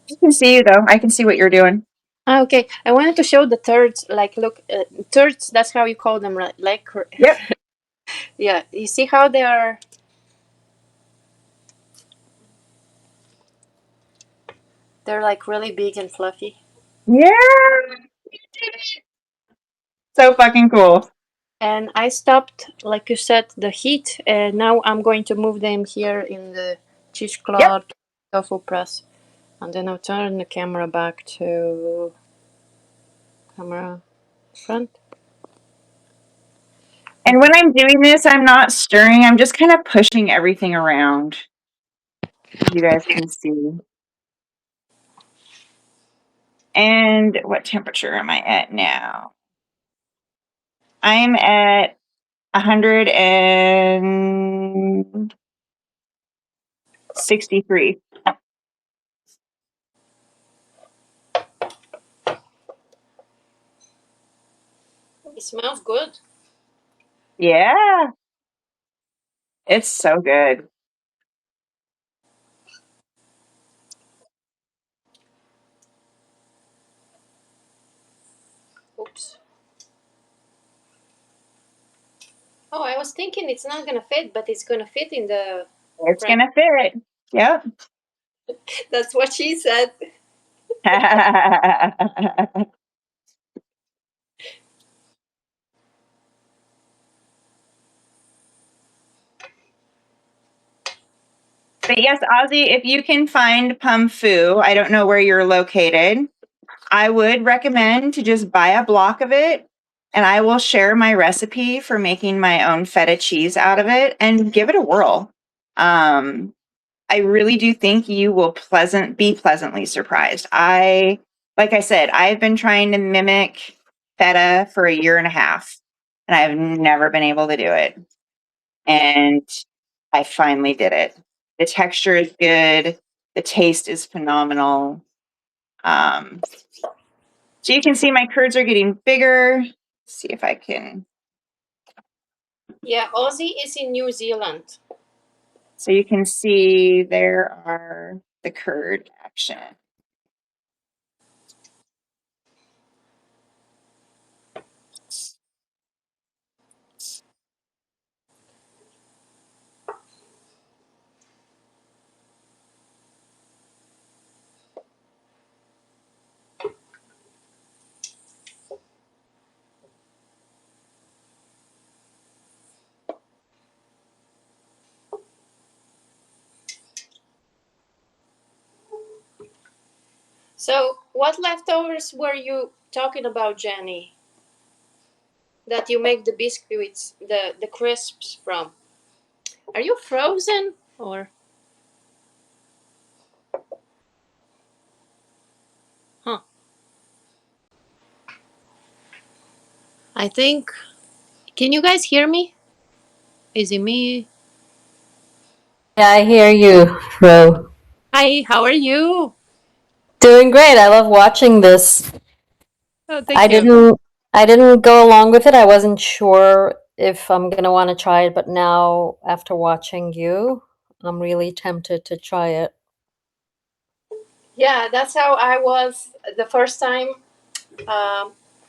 I can see you though. I can see what you're doing. Ah, okay. I wanted to show the thirds. Like, look, thirds. That's how you call them, right? Like, Yep. yeah. You see how they are? They're like really big and fluffy. Yeah. So fucking cool. And I stopped, like you said, the heat, and now I'm going to move them here in the Yep. cheesecloth tofu press, and then I'll turn the camera back to camera front. And when I'm doing this, I'm not stirring. I'm just kind of pushing everything around. You guys can see. And what temperature am I at now? I'm at 163. It smells good. Yeah. It's so good. Oops. Oh, I was thinking it's not gonna fit, but it's gonna fit in the It's frame. going to fit. Yep. That's what she said. But yes, Ozzy, if you can find PumFu, I don't know where you're located, I would recommend to just buy a block of it, and I will share my recipe for making my own feta cheese out of it and give it a whirl. I really do think you will be pleasantly surprised. Like I said, I've been trying to mimic feta for a year and a half, and I've never been able to do it. And I finally did it. The texture is good. The taste is phenomenal. So you can see my curds are getting bigger. Let's see if I can. Yeah, Aussie is in New Zealand. So you can see there are the curd action. So, what leftovers were you talking about, Jenny? That you make the biscuits, the crisps from? Are you frozen or? Huh. I think. Can you guys hear me? Is it me? Yeah, I hear you, Ro. Hi, how are you? Doing great. I love watching this. Oh, I thank you. didn't go along with it. I wasn't sure if I'm gonna want to try it, but now after watching you, I'm really tempted to try it. Yeah, that's how I was the first time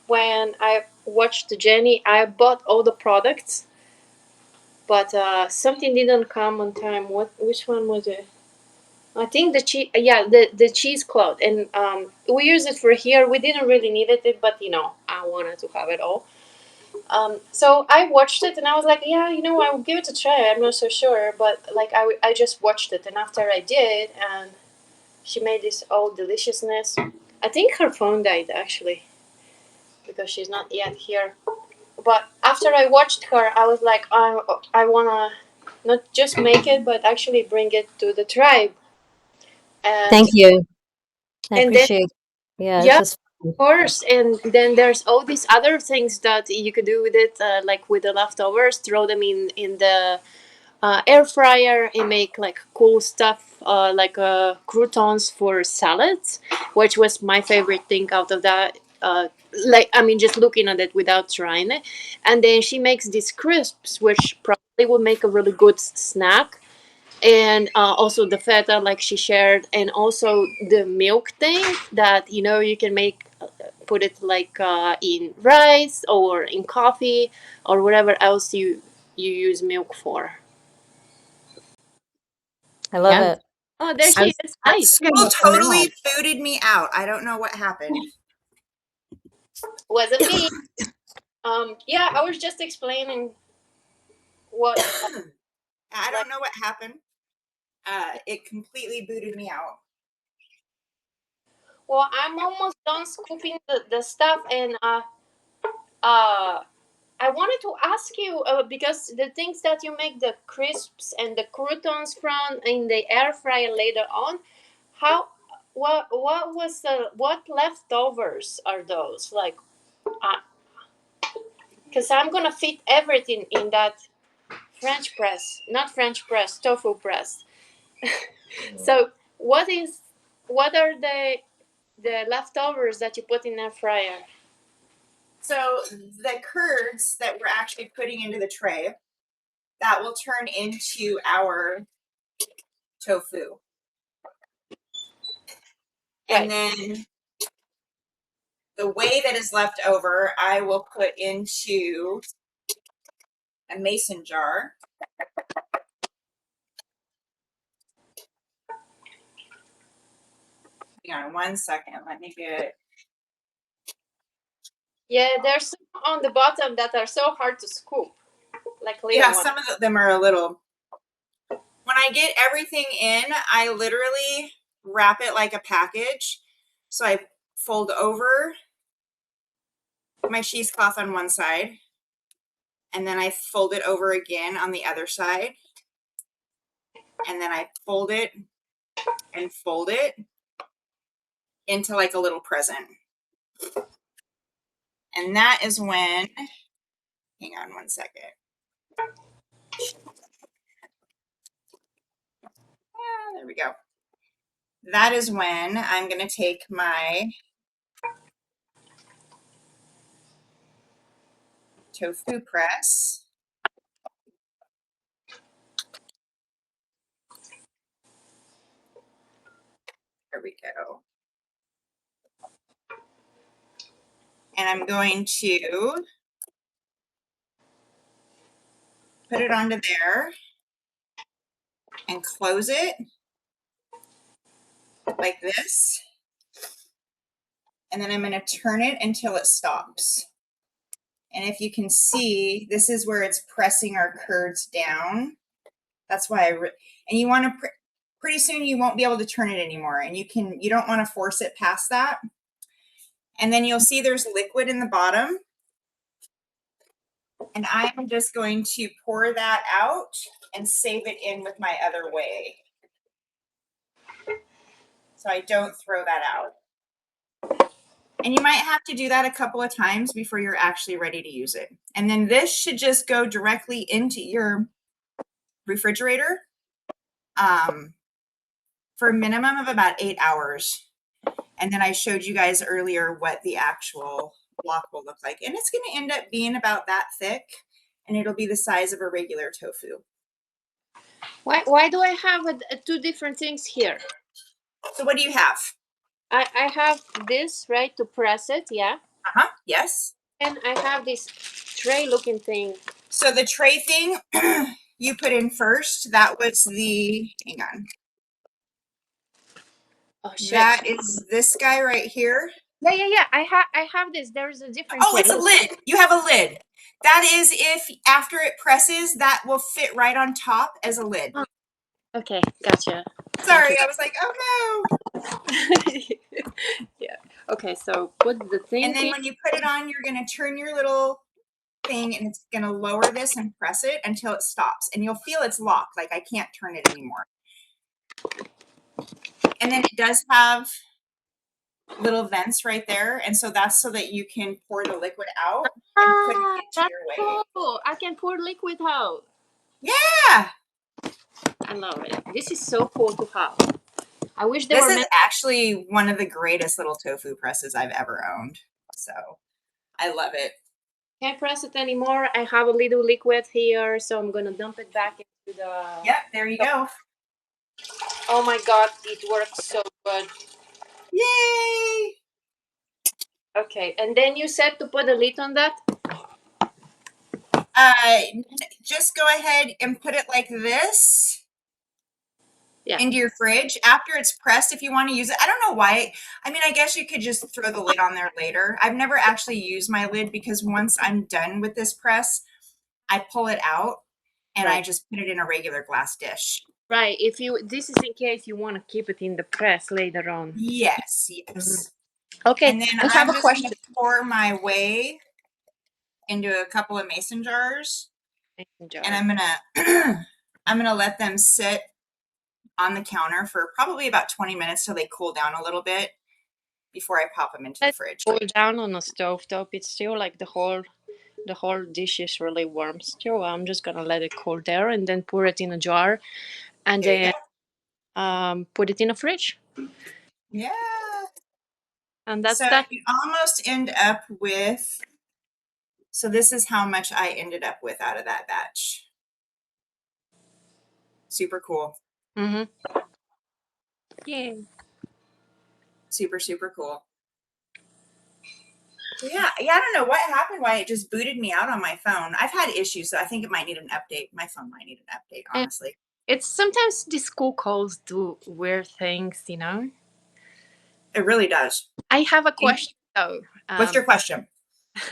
when I watched Jenny. I bought all the products, but something didn't come on time. What? Which one was it? I think the cheese. Yeah, the cheesecloth, and we use it for here. We didn't really need it, but I wanted to have it all. So I watched it and I was like, yeah, I will give it a try. I'm not so sure, but like I just watched it, and after I did, and she made this all deliciousness. I think her phone died actually because she's not yet here. But after I watched her, I was like, I wanna not just make it, but actually bring it to the tribe. And Thank you. I and then appreciate. Yeah, this yeah, is fun. of course. And then there's all these other things that you could do with it, like with the leftovers, throw them in the air fryer and make like cool stuff, like croutons for salads, which was my favorite thing out of that. Like, I mean, just looking at it without trying it. And then she makes these crisps, which probably would make a really good snack. And also the feta, like she shared, and also the milk thing that you can make, put it like in rice or in coffee or whatever else you use milk for. I love Yeah. it. Oh, there she is. Hi. School totally booted me out. I don't know what happened. Wasn't me. Yeah, I was just explaining what. I don't know what happened. It completely booted me out. Well, I'm almost done scooping the stuff, and I wanted to ask you, because the things that you make the crisps and the croutons from in the air fryer later on, how what leftovers are those like? Because I'm gonna fit everything in that French press, not French press, tofu press. So what are the leftovers that you put in air fryer? So the curds that we're actually putting into the tray, that will turn into our tofu. And then the whey that is left over, I will put into a mason jar. Hang on 1 second. Let me get. Yeah, there's some on the bottom that are so hard to scoop, like little Yeah, ones. some of them are a little. When I get everything in, I literally wrap it like a package. So I fold over my cheesecloth on one side, and then I fold it over again on the other side, and then I fold it and fold it into like a little present. And that is when, hang on 1 second. There we go. That is when I'm going to take my tofu press. There we go. And I'm going to put it onto there and close it like this. And then I'm going to turn it until it stops. And if you can see, this is where it's pressing our curds down. That's why and you want to pretty soon you won't be able to turn it anymore, and you don't want to force it past that. And then you'll see there's liquid in the bottom. And I am just going to pour that out and save it in with my other whey, so I don't throw that out. And you might have to do that a couple of times before you're actually ready to use it. And then this should just go directly into your refrigerator for a minimum of about 8 hours. And then I showed you guys earlier what the actual block will look like. And it's going to end up being about that thick, and it'll be the size of a regular tofu. Why do I have two different things here? So what do you have? I have this, right, to press it, yeah? Uh-huh, yes. And I have this tray looking thing. So the tray thing you put in first, that was the, hang on. Oh, shit. That is this guy right here. Yeah. I have this. There's a different Oh, way. it's a lid. You have a lid. That is if after it presses, that will fit right on top as a lid. Oh, okay, gotcha. Sorry, I was like, oh no. Yeah. Okay, so put the thing. And then when you put it on, you're going to turn your little thing, and it's going to lower this and press it until it stops. And you'll feel it's locked, like I can't turn it anymore. And then it does have little vents right there. And so that's so that you can pour the liquid out and put it into your whey. Cool. I can pour liquid out. Yeah. I love it. This is so cool to have. I wish This is actually one of the greatest little tofu presses I've ever owned. So I love it. Can't press it anymore. I have a little liquid here, so I'm gonna dump it back into the. Yep, there you go. Oh my god, it works so good. Yay! Okay, and then you said to put a lid on that? Just go ahead and put it like this. Yeah. Into your fridge after it's pressed if you want to use it. I don't know why. I mean, I guess you could just throw the lid on there later. I've never actually used my lid because once I'm done with this press, I pull it out and I just put it in a regular glass dish. Right. If you, this is in case you want to keep it in the press later on. Yes. Okay. And then I have I'm a question. just gonna pour my whey into a couple of mason jars, and I'm gonna let them sit on the counter for probably about 20 minutes till they cool down a little bit before I pop them into the fridge. Cool down on a stove top. It's still like the whole dish is really warm still. I'm just gonna let it cool there and then pour it in a jar, and then put it in a fridge. Yeah. And that's so that. You almost end up with. So this is how much I ended up with out of that batch. Super cool. Mm-hmm. Yay. Super, super cool. Yeah, I don't know what happened, why it just booted me out on my phone. I've had issues, so I think it might need an update. My phone might need an update, honestly. It's sometimes the school calls do weird things, you know? It really does. I have a question, though. What's your question?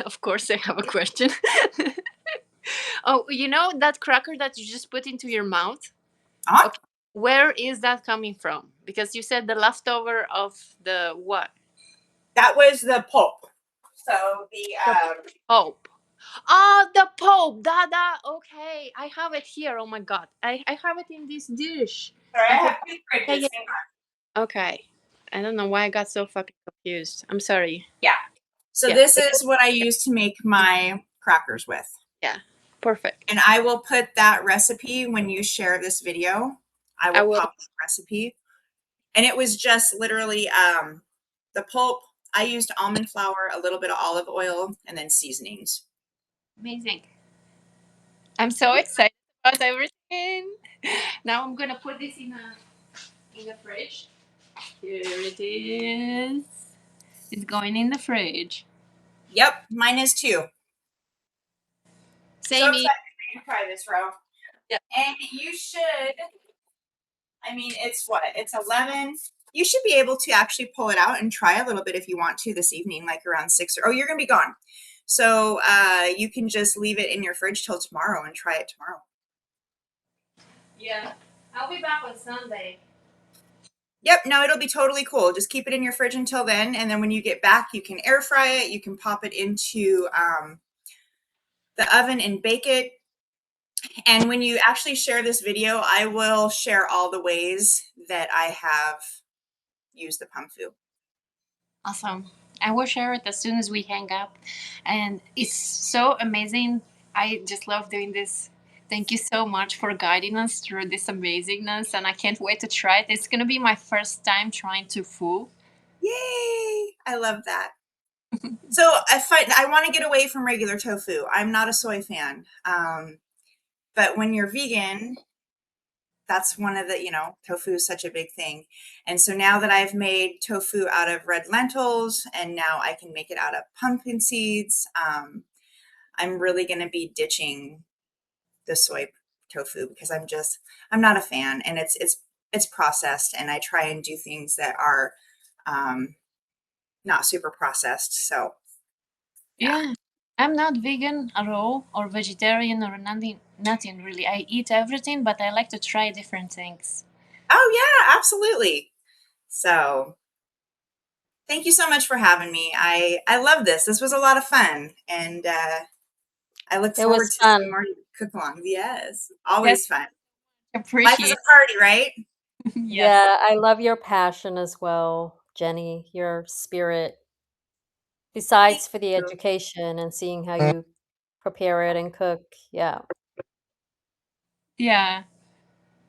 Of course I have a question. Oh, you know that cracker that you just put into your mouth? Uh-huh. Okay. Where is that coming from? Because you said the leftover of the what? That was the pulp. So the pulp. Oh, the pulp. Okay. I have it here. Oh my god. I have it in this dish. Sorry, I have two fridges. Okay. I don't know why I got so fucking confused. I'm sorry. Yeah. So this is what I use to make my crackers with. Yeah. Perfect. And I will put that recipe when you share this video. I will pop the recipe. And it was just literally the pulp. I used almond flour, a little bit of olive oil, and then seasonings. Amazing. I'm so excited about everything. Now I'm gonna put this in the fridge. Here it is. It's going in the fridge. Yep, mine is too. Same. So excited for you to try this, Ro. Yeah. And you should. I mean, it's what? It's 11. You should be able to actually pull it out and try a little bit if you want to this evening, like around 6 or you're gonna be gone. So you can just leave it in your fridge till tomorrow and try it tomorrow. Yeah, I'll be back on Sunday. Yep, no, it'll be totally cool. Just keep it in your fridge until then, and then when you get back, you can air fry it. You can pop it into the oven and bake it. And when you actually share this video, I will share all the ways that I have used the PUMFU. Awesome. I will share it as soon as we hang up. And it's so amazing. I just love doing this. Thank you so much for guiding us through this amazingness. And I can't wait to try it. It's going to be my first time trying TOFU. Yay! I love that. So I want to get away from regular tofu. I'm not a soy fan. But when you're vegan, that's one of the, tofu is such a big thing. And so now that I've made tofu out of red lentils and now I can make it out of pumpkin seeds, I'm really going to be ditching the soy tofu because I'm not a fan, and it's processed, and I try and do things that are not super processed. So Yeah. I'm not vegan at all or vegetarian or nothing really. I eat everything, but I like to try different things. Oh yeah, absolutely. So thank you so much for having me. I love this. This was a lot of fun, and I look It forward was to some fun. more cook alongs. Yes, Yes, always fun. Life is appreciate a party, right? Yes. Yeah, I love your passion as well, Jenny, your spirit. Thank Besides for the you. education and seeing how you prepare it and cook. Yeah. Yeah.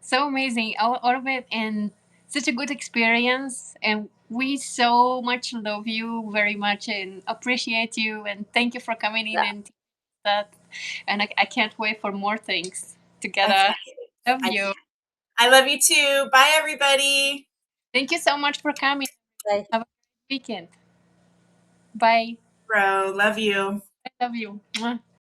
So amazing. All of it, and such a good experience. And we so much love you very much and appreciate you. And thank you for coming in Yeah. and that. And I can't wait for more things together. I Love can't. you. I love you too. Bye, everybody. Thank you so much for coming. Bye. Have a great weekend. Bye. Bro, love you. I love you. Mwah.